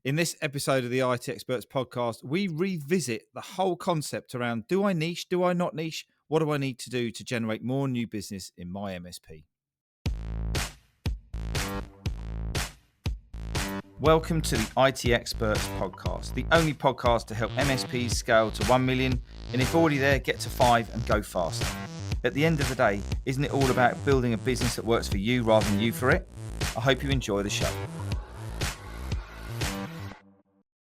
In this episode of the IT Experts podcast, we revisit the whole concept around, do I niche? Do I not niche? What do I need to do to generate more new business in my MSP? Welcome to the IT Experts podcast, the only podcast to help MSPs scale to 1 million, and if already there, get to 5 and go faster. At the end of the day, isn't it all about building a business that works for you rather than you for it? I hope you enjoy the show.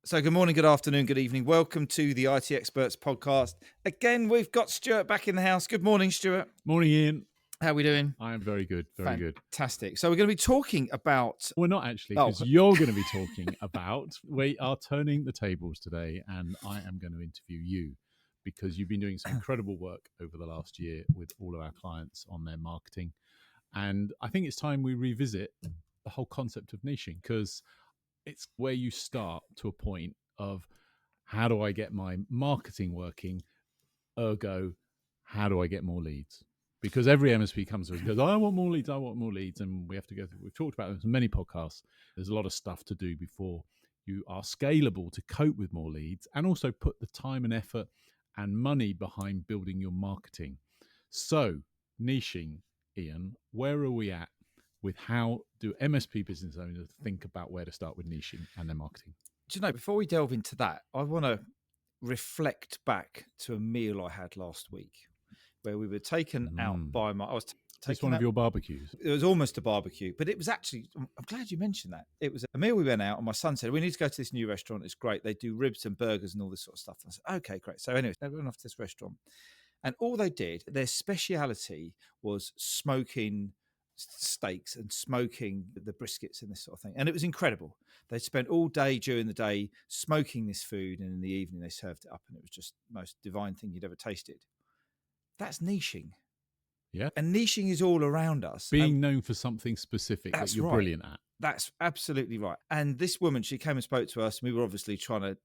So good morning, good afternoon, good evening. Welcome to the IT Experts podcast. Again, we've got Stuart back in the house. Good morning, Stuart. Morning, Ian. How are we doing? I am very good, very good. Fantastic. So we're going to be talking about... We're not actually, because you're going to be talking about... We are turning the tables today, and I am going to interview you because you've been doing some incredible work over the last year with all of our clients on their marketing. And I think it's time we revisit the whole concept of niching, because it's where you start to a point of how do I get my marketing working, ergo, how do I get more leads? Because every MSP comes to us and goes, I want more leads, and we have to go through, we've talked about this in many podcasts, there's a lot of stuff to do before you are scalable to cope with more leads and also put the time and effort and money behind building your marketing. So, niching, Ian, where are we at with how do MSP business owners think about where to start with niching and their marketing? Do you know, before we delve into that, I want to reflect back to a meal I had last week where we were taken out by my... It's one of your barbecues. It was almost a barbecue, but it was actually... I'm glad you mentioned that. It was a meal we went out and my son said, we need to go to this new restaurant. It's great. They do ribs and burgers and all this sort of stuff. I said, okay, great. So anyway, they went off to this restaurant and all they did, their speciality was smoking steaks and smoking the briskets and this sort of thing. And it was incredible. They spent all day during the day smoking this food, and in the evening they served it up, and it was just the most divine thing you'd ever tasted. That's niching. Yeah. And niching is all around us. Being known for something specific that you're brilliant at. That's absolutely right. And this woman, she came and spoke to us, and we were obviously trying to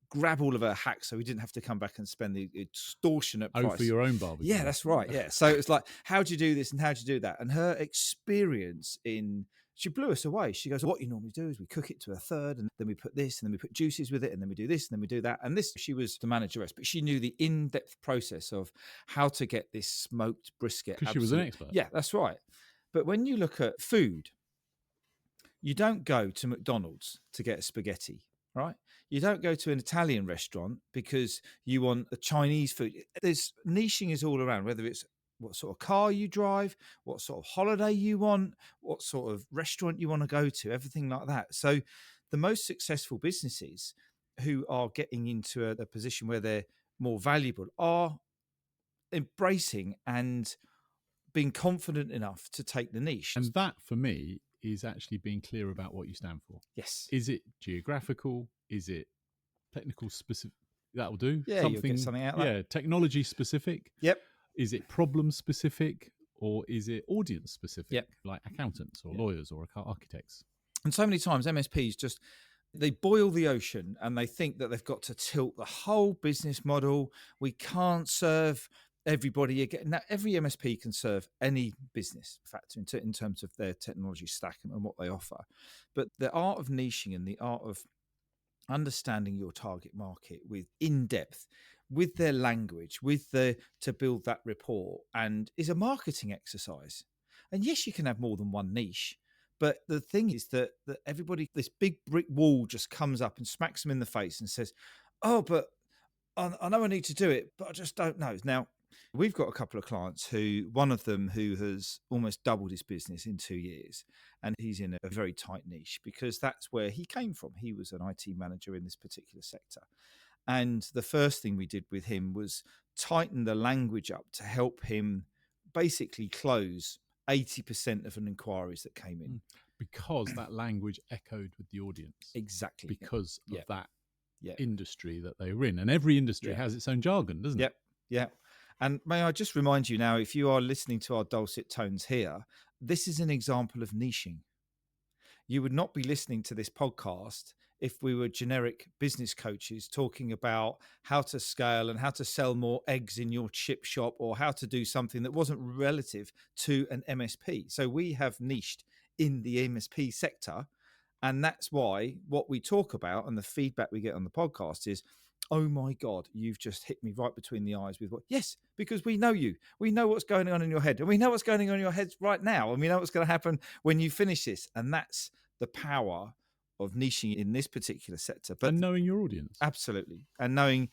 grab all of her hacks so we didn't have to come back and spend the extortionate price. Oh, for your own barbecue. Yeah, that's right. Yeah. So it's like, how do you do this and how do you do that? And her experience she blew us away. She goes, what you normally do is we cook it to a third, and then we put this, and then we put juices with it, and then we do this, and then we do that. And this, she was the manageress, but she knew the in-depth process of how to get this smoked brisket. Because she was an expert. Yeah, that's right. But when you look at food, you don't go to McDonald's to get a spaghetti, right? You don't go to an Italian restaurant because you want a Chinese food. There's niching is all around, whether it's what sort of car you drive, what sort of holiday you want, what sort of restaurant you want to go to, everything like that. So the most successful businesses who are getting into a position where they're more valuable are embracing and being confident enough to take the niche. And that, for me, is actually being clear about what you stand for. Yes. Is it geographical? Is it technical specific? That'll do. Yeah, you'll get something out of that. Yeah, technology specific. Yep. Is it problem specific, or is it audience specific? Yep. Like accountants or lawyers or architects? And so many times MSPs they boil the ocean and they think that they've got to tilt the whole business model. We can't serve everybody again. Now, every MSP can serve any business, in fact, in terms of their technology stack and what they offer. But the art of niching and the art of understanding your target market with in-depth, with their language, to build that rapport, and is a marketing exercise. And yes, you can have more than one niche, but the thing is that everybody, this big brick wall just comes up and smacks them in the face and says, oh, but I know I need to do it, but I just don't know. Now, we've got a couple of clients one of them who has almost doubled his business in 2 years, and he's in a very tight niche because that's where he came from. He was an IT manager in this particular sector. And the first thing we did with him was tighten the language up to help him basically close 80% of an inquiries that came in. Because that language echoed with the audience. Exactly. Because of that industry that they were in. And every industry has its own jargon, doesn't it? Yeah. And may I just remind you now, if you are listening to our dulcet tones here, this is an example of niching. You would not be listening to this podcast if we were generic business coaches talking about how to scale and how to sell more eggs in your chip shop, or how to do something that wasn't relative to an MSP. So we have niched in the MSP sector And that's why what we talk about and the feedback we get on the podcast is, oh my God, you've just hit me right between the eyes with what? Yes, because we know you. We know what's going on in your head. And we know what's going on in your head right now. And we know what's going to happen when you finish this. And that's the power of niching in this particular sector. But and knowing your audience. Absolutely. And knowing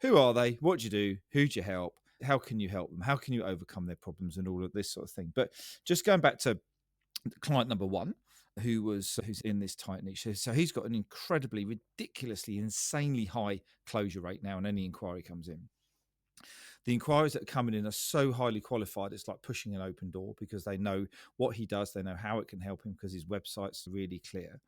who are they, what do you do, who do you help, how can you help them, how can you overcome their problems and all of this sort of thing. But just going back to client number one, who's in this tight niche. So he's got an incredibly, ridiculously, insanely high closure rate now, and any inquiry comes in. The inquiries that are coming in are so highly qualified, it's like pushing an open door, because they know what he does, they know how it can help him, because his website's really clear.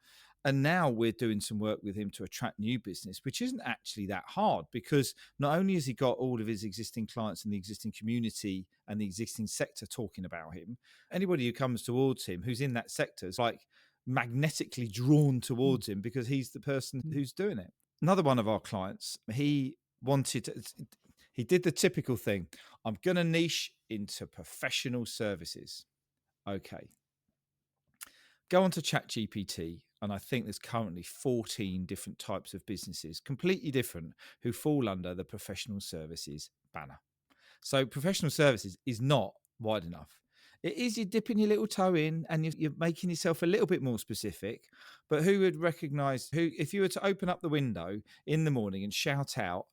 And now we're doing some work with him to attract new business, which isn't actually that hard, because not only has he got all of his existing clients in the existing community and the existing sector talking about him, anybody who comes towards him who's in that sector is like magnetically drawn towards him, because he's the person who's doing it. Another one of our clients, he did the typical thing. I'm going to niche into professional services. Okay. Go on to ChatGPT, and I think there's currently 14 different types of businesses, completely different, who fall under the professional services banner. So professional services is not wide enough. It is, you're dipping your little toe in and you're making yourself a little bit more specific. But who would recognize, if you were to open up the window in the morning and shout out,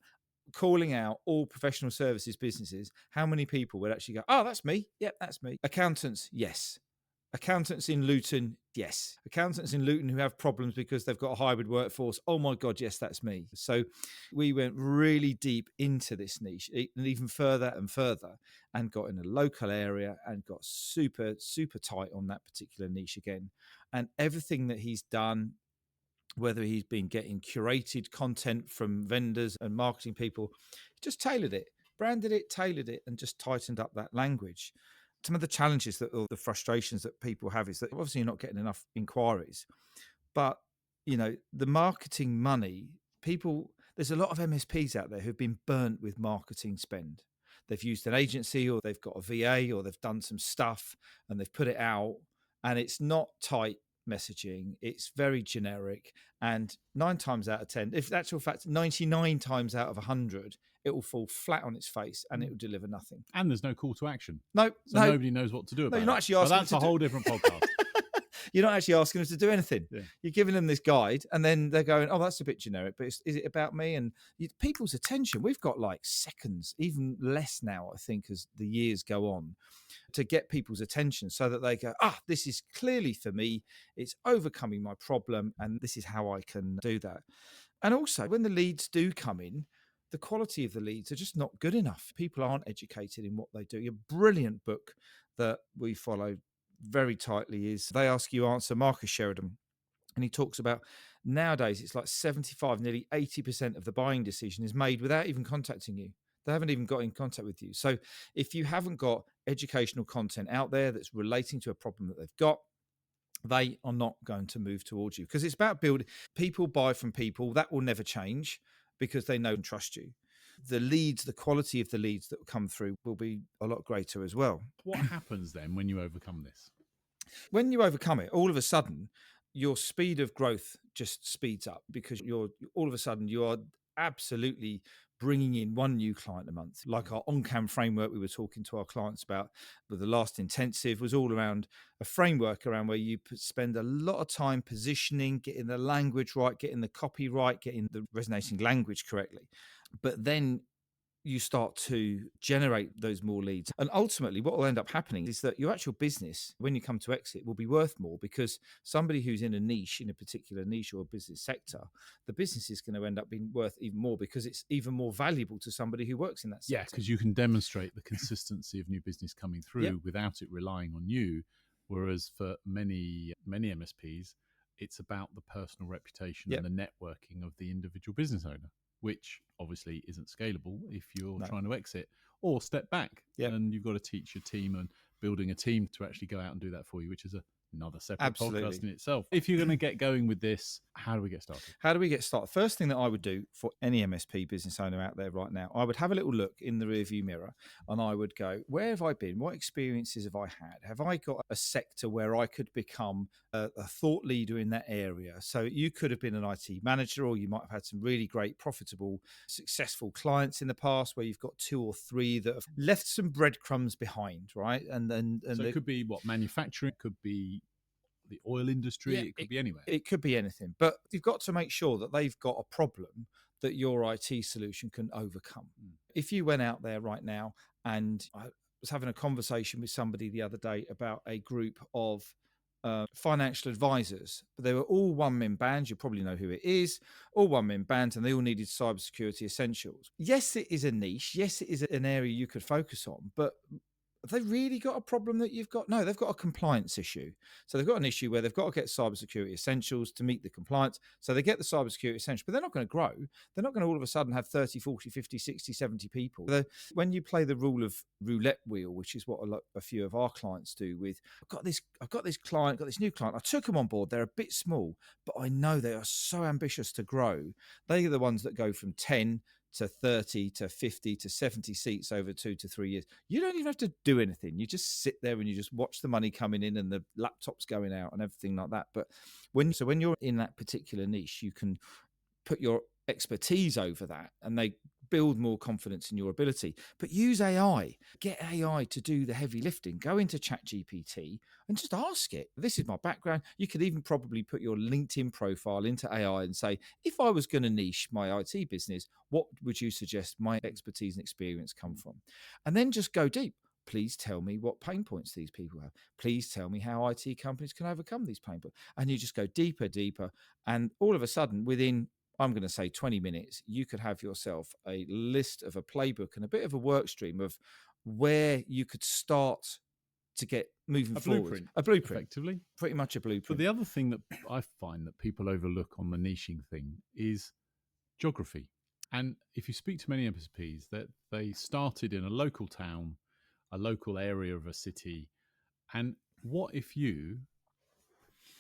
calling out all professional services businesses, how many people would actually go, oh, that's me. Yep, that's me. Accountants, yes. Accountants in Luton, yes. Accountants in Luton who have problems because they've got a hybrid workforce, oh my God, yes, that's me. So we went really deep into this niche, and even further and further, and got in a local area and got super, super tight on that particular niche again. And everything that he's done, whether he's been getting curated content from vendors and marketing people, just tailored it, branded it, tailored it, and just tightened up that language. Some of the challenges or the frustrations that people have is that obviously you're not getting enough inquiries, but the marketing money, there's a lot of MSPs out there who've been burnt with marketing spend. They've used an agency, or they've got a VA, or they've done some stuff and they've put it out, and it's not tight messaging. It's very generic, and 9 times out of 10, if actual fact 99 times out of 100, it will fall flat on its face and it will deliver nothing. And there's no call to action. No, nobody knows what to do about it. You're not actually asking. That's a whole different podcast. You're not actually asking them to do anything. Yeah. You're giving them this guide, and then they're going, oh, that's a bit generic, but is it about me? And people's attention, we've got like seconds, even less now, I think, as the years go on, to get people's attention so that they go, this is clearly for me. It's overcoming my problem, and this is how I can do that. And also, when the leads do come in, the quality of the leads are just not good enough. People aren't educated in what they do. A brilliant book that we follow very tightly is They Ask You Answer, Marcus Sheridan. And he talks about nowadays it's like 75, nearly 80% of the buying decision is made without even contacting you. They haven't even got in contact with you. So if you haven't got educational content out there that's relating to a problem that they've got, they are not going to move towards you, because it's about building. People buy from people. That will never change, because they know and trust you. The leads, the quality of the leads that will come through will be a lot greater as well. What happens then when you overcome this? When you overcome it, all of a sudden, your speed of growth just speeds up, because all of a sudden you are absolutely bringing in one new client a month. Like our on-cam framework we were talking to our clients about with the last intensive was all around a framework around where you spend a lot of time positioning, getting the language right, getting the copy right, getting the resonating language correctly. But then you start to generate those more leads. And ultimately what will end up happening is that your actual business, when you come to exit, will be worth more, because somebody who's in a niche, in a particular niche or a business sector, the business is going to end up being worth even more, because it's even more valuable to somebody who works in that sector. Yeah, because you can demonstrate the consistency of new business coming through without it relying on you. Whereas for many MSPs, it's about the personal reputation and the networking of the individual business owner, which obviously isn't scalable if you're trying to exit or step back. And you've got to teach your team and building a team to actually go out and do that for you, which is a another separate podcast Absolutely. in itself. If you're going to get going with this, how do we get started? How do we get started? First thing that I would do for any MSP business owner out there right now, I would have a little look in the rearview mirror and I would go, where have I been? What experiences have I had? Have I got a sector where I could become a thought leader in that area? So you could have been an IT manager, or you might have had some really great, profitable, successful clients in the past where you've got 2 or 3 that have left some breadcrumbs behind, right? And So it could be what, manufacturing, it could be the oil industry, yeah, it could be anywhere. It could be anything, but you've got to make sure that they've got a problem that your IT solution can overcome. If you went out there right now, and I was having a conversation with somebody the other day about a group of financial advisors. They were all one-man bands. You probably know who it is. All one-man bands, and they all needed cybersecurity essentials. Yes, it is a niche. Yes, it is an area you could focus on, but have they really got a problem that you've got? No, they've got a compliance issue. So they've got an issue where they've got to get cybersecurity essentials to meet the compliance. So they get the cybersecurity essentials, but they're not going to grow. They're not going to all of a sudden have 30, 40, 50, 60, 70 people. When you play the rule of roulette wheel, which is what a few of our clients do with, I've got this client, got this new client. I took them on board. They're a bit small, but I know they are so ambitious to grow. They are the ones that go from 10 to 30 to 50 to 70 seats over 2 to 3 years. You don't even have to do anything. You just sit there and you just watch the money coming in and the laptops going out and everything like that. But when you're in that particular niche, you can put your expertise over that and they build more confidence in your ability. But use AI. Get AI to do the heavy lifting. Go into ChatGPT and just ask it. This is my background. You could even probably put your LinkedIn profile into AI and say, if I was going to niche my IT business, what would you suggest my expertise and experience come from? And then just go deep. Please tell me what pain points these people have. Please tell me how IT companies can overcome these pain points. And you just go deeper, deeper. And all of a sudden, within, I'm going to say 20 minutes, you could have yourself a list of a playbook and a bit of a work stream of where you could start to get moving forward. A blueprint. Effectively. Pretty much a blueprint. But the other thing that I find that people overlook on the niching thing is geography. And if you speak to many MSPs, that they started in a local town, a local area of a city. And what if you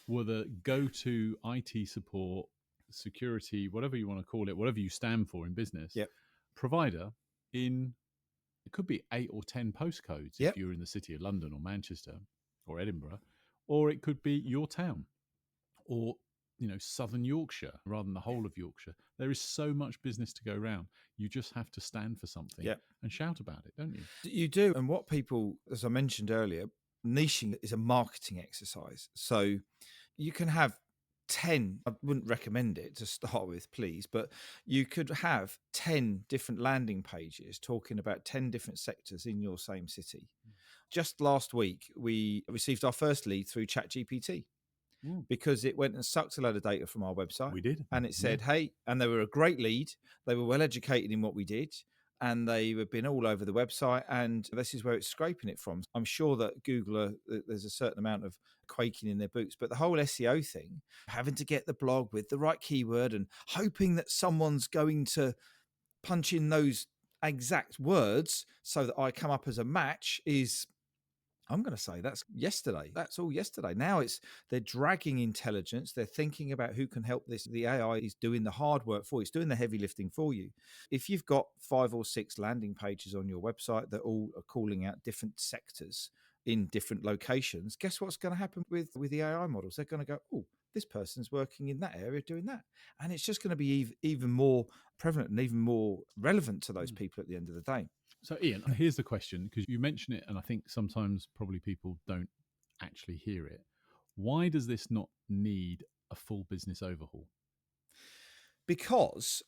were the go-to IT support, security, whatever you want to call it, whatever you stand for in business, provider in, it could be 8 or 10 postcodes if you're in the city of London or Manchester or Edinburgh, or it could be your town or, Southern Yorkshire rather than the whole of Yorkshire. There is so much business to go around. You just have to stand for something and shout about it, don't you? You do. And what people, as I mentioned earlier, niching is a marketing exercise. So you can have 10, I wouldn't recommend it to start with, please, but you could have 10 different landing pages talking about 10 different sectors in your same city. Just last week, we received our first lead through ChatGPT because it went and sucked a load of data from our website. We did. And it said, hey, and they were a great lead. They were well educated in what we did. And they have been all over the website, and this is where it's scraping it from. I'm sure that Google, there's a certain amount of quaking in their boots, but the whole SEO thing, having to get the blog with the right keyword and hoping that someone's going to punch in those exact words so that I come up as a match is, I'm going to say that's yesterday. That's all yesterday. Now they're dragging intelligence. They're thinking about who can help this. The AI is doing the hard work for you. It's doing the heavy lifting for you. If you've got 5 or 6 landing pages on your website that all are calling out different sectors in different locations, guess what's going to happen with the AI models? They're going to go, oh, this person's working in that area doing that. And it's just going to be even more prevalent and even more relevant to those people at the end of the day. So, Ian, here's the question, because you mention it, and I think sometimes probably people don't actually hear it. Why does this not need a full business overhaul? Because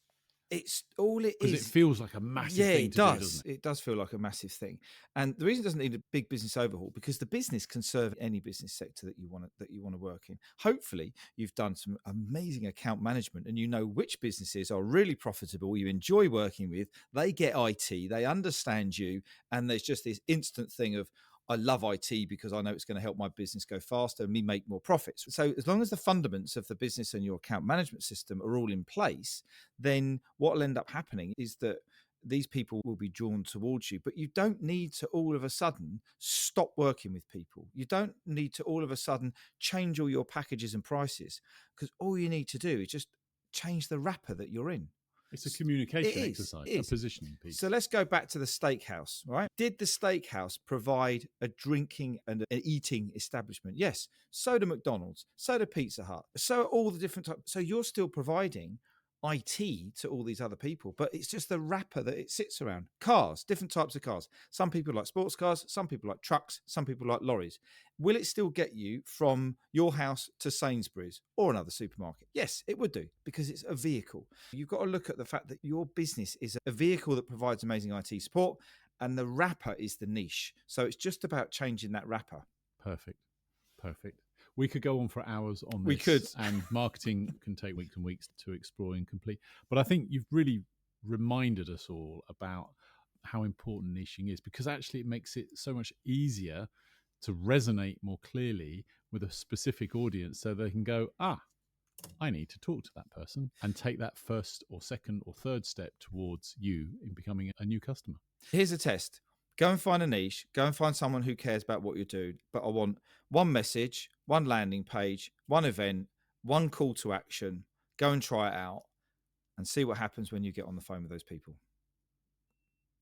it's all it is. Because it feels like a massive thing to do, doesn't it? It does feel like a massive thing. And the reason it doesn't need a big business overhaul, because the business can serve any business sector that you want to work in. Hopefully, you've done some amazing account management and you know which businesses are really profitable, you enjoy working with, they get IT, they understand you, and there's just this instant thing of, I love IT because I know it's going to help my business go faster and me make more profits. So as long as the fundaments of the business and your account management system are all in place, then what will end up happening is that these people will be drawn towards you. But you don't need to all of a sudden stop working with people. You don't need to all of a sudden change all your packages and prices, because all you need to do is just change the wrapper that you're in. It's a communication exercise, a positioning piece. So let's go back to the steakhouse, right? Did the steakhouse provide a drinking and an eating establishment? Yes. So do McDonald's, so do Pizza Hut, so all the different types. So you're still providing IT to all these other people, but it's just the wrapper that it sits around. Cars, different types of cars. Some people like sports cars, some people like trucks, some people like lorries. Will it still get you from your house to Sainsbury's or another supermarket? Yes, it would do, because it's a vehicle. You've got to look at the fact that your business is a vehicle that provides amazing IT support, and the wrapper is the niche. So it's just about changing that wrapper. Perfect. We could go on for hours on this. We could. And marketing can take weeks and weeks to explore and complete. But I think you've really reminded us all about how important niching is, because actually it makes it so much easier to resonate more clearly with a specific audience, so they can go, I need to talk to that person, and take that first or second or third step towards you in becoming a new customer. Here's a test. Go and find a niche. Go and find someone who cares about what you're doing. But I want one message, one landing page, one event, one call to action. Go and try it out and see what happens when you get on the phone with those people.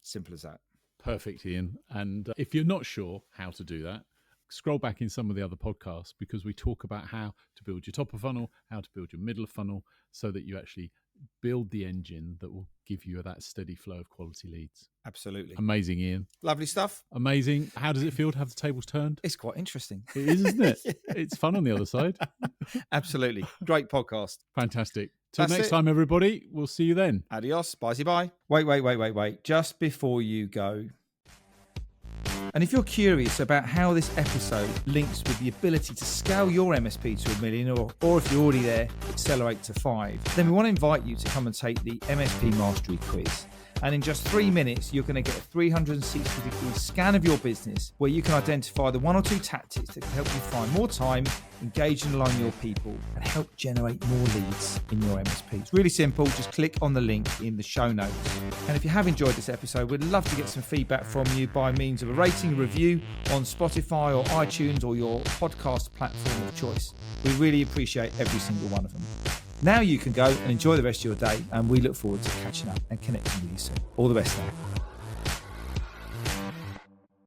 Simple as that. Perfect, Ian. And if you're not sure how to do that, scroll back in some of the other podcasts, because we talk about how to build your top of funnel, how to build your middle of funnel, so that you actually build the engine that will give you that steady flow of quality leads. Absolutely. Amazing, Ian. Lovely stuff. Amazing. How does it feel to have the tables turned? It's quite interesting. It is, isn't it? Yeah. It's fun on the other side. Absolutely. Great podcast. Fantastic. Till That's next it. time, everybody. We'll see you then. Adios. Bye. Wait. Just before you go. And if you're curious about how this episode links with the ability to scale your MSP to $1 million, or if you're already there, accelerate to 5, then we want to invite you to come and take the MSP Mastery Quiz. And in just 3 minutes, you're going to get a 360-degree scan of your business, where you can identify the 1 or 2 tactics that can help you find more time, engage and align your people, and help generate more leads in your MSP. It's really simple. Just click on the link in the show notes. And if you have enjoyed this episode, we'd love to get some feedback from you by means of a rating and review on Spotify or iTunes or your podcast platform of choice. We really appreciate every single one of them. Now you can go and enjoy the rest of your day, and we look forward to catching up and connecting with you soon. All the best now.